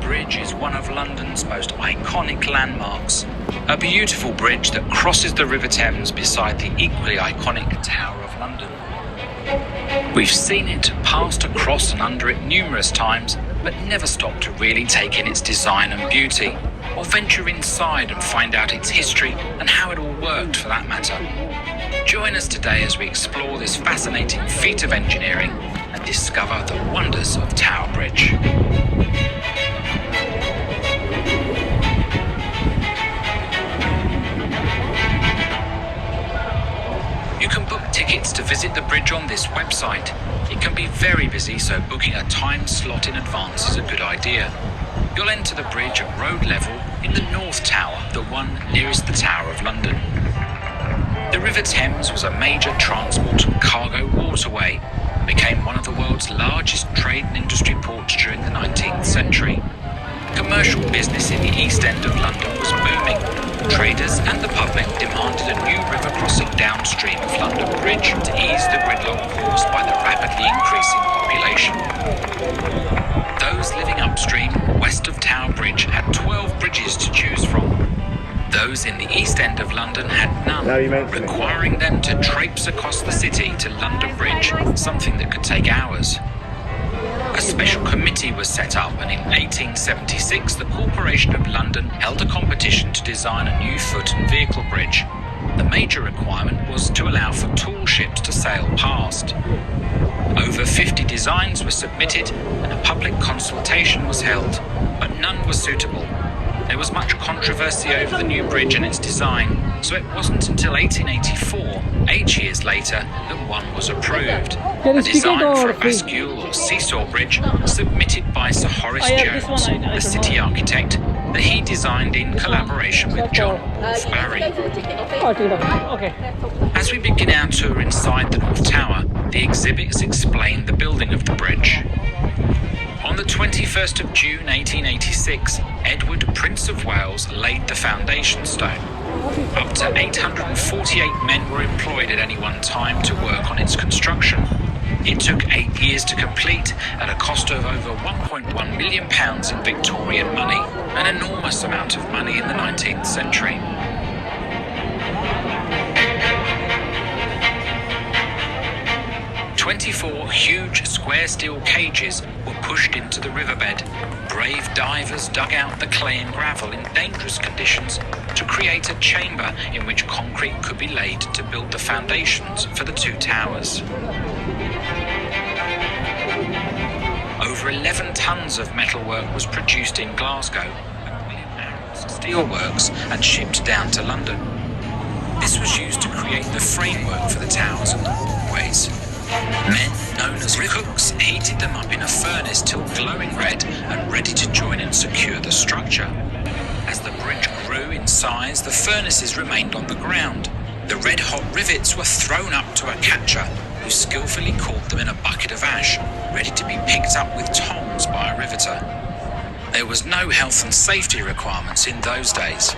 Bridge is one of London's most iconic landmarks, a beautiful bridge that crosses the River Thames beside the equally iconic Tower of London. We've seen it, passed across and under it numerous times, but never stopped to really take in its design and beauty, or venture inside and find out its history and how it all worked for that matter. Join us today as we explore this fascinating feat of engineering and discover the wonders of Tower Bridge. You can book tickets to visit the bridge on this website. It can be very busy, so booking a time slot in advance is a good idea. You'll enter the bridge at road level in the North Tower, the one nearest the Tower of London. The River Thames was a major transport and cargo waterway and became one of the world's largest trade and industry ports during the 19th century. Commercial business in the East End of London was booming. Traders and the public demanded a new river crossing downstream of London Bridge to ease the gridlock caused by the rapidly increasing population. Those living upstream, west of Tower Bridge, had 12 bridges to choose from. Those in the East End of London had none, requiring them to traipse across the city to London Bridge, something that could take hours. A special committee was set up, and in 1876 the Corporation of London held a competition to design a new foot and vehicle bridge. The major requirement was to allow for tall ships to sail past. Over 50 designs were submitted and a public consultation was held, but none was suitable. There was much controversy over the new bridge and its design, so it wasn't until 1884, 8 years later, that one was approved. A design for a bascule or seesaw bridge submitted by Sir Horace Jones, the city architect, that he designed in collaboration with John Wolfe Barry. As we begin our tour inside the North Tower, the exhibits explain the building of the bridge. On the 21st of June 1886, Edward, Prince of Wales, laid the foundation stone. Up to 848 men were employed at any one time to work on its construction. It took 8 years to complete at a cost of over £1.1 million in Victorian money, an enormous amount of money in the 19th century. "24 huge square steel cages were pushed into the riverbed. Brave divers dug out the clay and gravel in dangerous conditions to create a chamber in which concrete could be laid to build the foundations for the two towers. Over 11 tons of metalwork was produced in Glasgow, steelworks, and shipped down to London. This was used to create the framework for the towers and the walkways. Men, known as cooks, heated them up in a furnace till glowing red and ready to join and secure the structure. As the bridge grew in size, the furnaces remained on the ground. The red-hot rivets were thrown up to a catcher, who skillfully caught them in a bucket of ash, ready to be picked up with tongs by a riveter. There was no health and safety requirements in those days.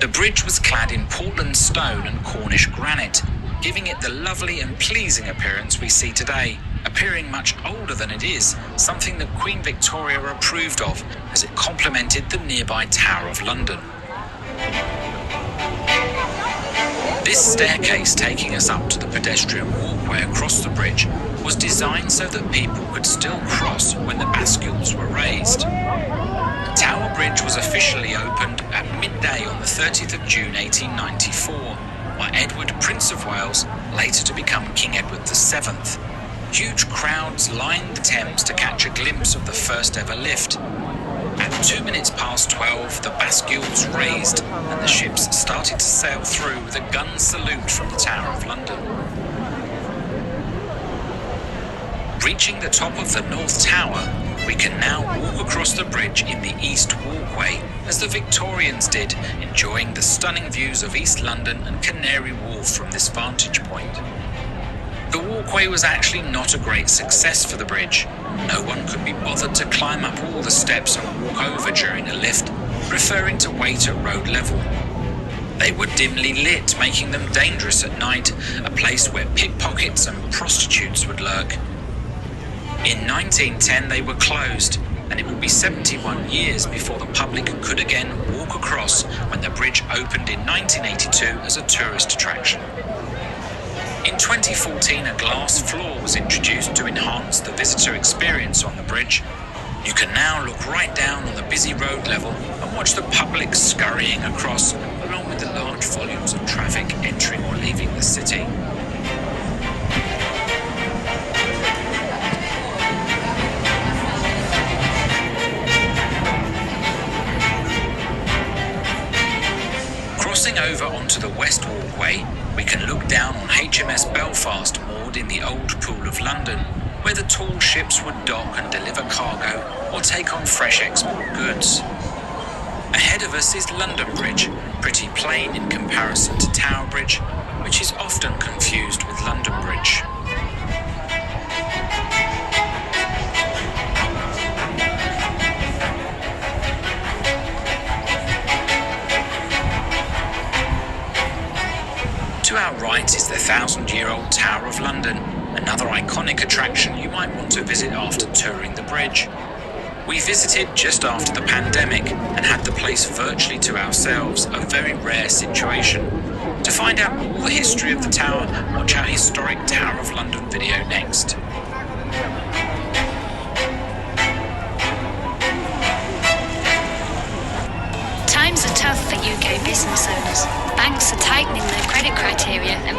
The bridge was clad in Portland stone and Cornish granite, giving it the lovely and pleasing appearance we see today, appearing much older than it is, something that Queen Victoria approved of as it complemented the nearby Tower of London. This staircase taking us up to the pedestrian walkway across the bridge was designed so that people could still cross when the bascules were raised. Tower Bridge was officially opened at midday on the 30th of June 1894 by Edward, Prince of Wales, later to become King Edward VII. Huge crowds lined the Thames to catch a glimpse of the first ever lift. At 2 minutes past 12, the bascules raised and the ships started to sail through with a gun salute from the Tower of London. Reaching the top of the North Tower, we can now walk across the bridge in the East Walkway, as the Victorians did, enjoying the stunning views of East London and Canary Wharf from this vantage point. The walkway was actually not a great success for the bridge. No one could be bothered to climb up all the steps and walk over during a lift, preferring to wait at road level. They were dimly lit, making them dangerous at night, a place where pickpockets and prostitutes would lurk. In 1910 they were closed, and it would be 71 years before the public could again walk across when the bridge opened in 1982 as a tourist attraction. In 2014, a glass floor was introduced to enhance the visitor experience on the bridge. You can now look right down on the busy road level and watch the public scurrying across, along with the large volumes of traffic entering or leaving the city. Crossing over onto the West Walkway, we can look down on HMS Belfast moored in the Old Pool of London, where the tall ships would dock and deliver cargo or take on fresh export goods. Ahead of us is London Bridge, pretty plain in comparison to Tower Bridge, which is often confused with London Bridge. To our right is the 1,000-year-old Tower of London, another iconic attraction you might want to visit after touring the bridge. We visited just after the pandemic and had the place virtually to ourselves, a very rare situation. To find out all the history of the tower, watch our historic Tower of London video next. Times are tough for UK business owners. Banks are tightening their credit criteria and